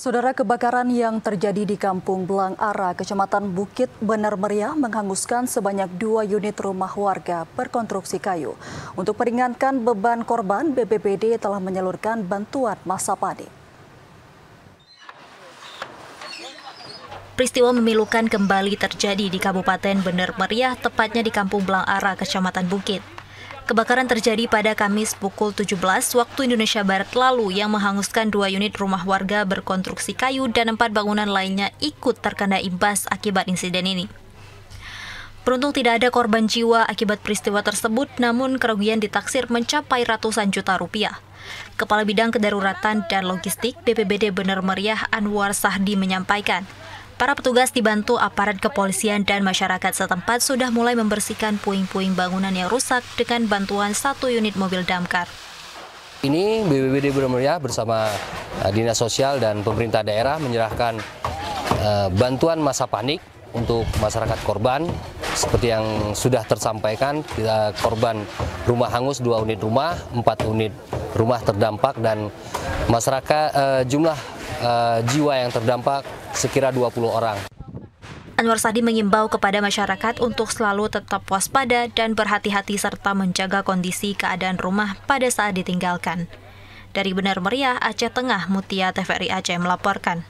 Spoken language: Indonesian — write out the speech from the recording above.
Saudara, kebakaran yang terjadi di Kampung Belang Ara, Kecamatan Bukit Bener Meriah menghanguskan sebanyak 2 unit rumah warga berkonstruksi kayu. Untuk meringankan beban korban, BPBD telah menyalurkan bantuan masa panik. Peristiwa memilukan kembali terjadi di Kabupaten Bener Meriah, tepatnya di Kampung Belang Ara, Kecamatan Bukit. Kebakaran terjadi pada Kamis pukul 17 waktu Indonesia Barat lalu yang menghanguskan 2 unit rumah warga berkonstruksi kayu dan 4 bangunan lainnya ikut terkena imbas akibat insiden ini. Beruntung tidak ada korban jiwa akibat peristiwa tersebut, namun kerugian ditaksir mencapai ratusan juta rupiah. Kepala Bidang Kedaruratan dan Logistik BPBD Bener Meriah Anwar Sahdi menyampaikan, para petugas dibantu aparat kepolisian dan masyarakat setempat sudah mulai membersihkan puing-puing bangunan yang rusak dengan bantuan 1 unit mobil damkar. Ini BPBD Bener Meriah bersama Dinas Sosial dan pemerintah daerah menyerahkan bantuan masa panik untuk masyarakat korban. Seperti yang sudah tersampaikan, korban rumah hangus 2 unit rumah, 4 unit rumah terdampak, dan masyarakat jumlah jiwa yang terdampak sekira 20 orang. Anwar Sahdi mengimbau kepada masyarakat untuk selalu tetap waspada dan berhati-hati serta menjaga kondisi keadaan rumah pada saat ditinggalkan. Dari Bener Meriah, Aceh Tengah, Mutia TVRI Aceh melaporkan.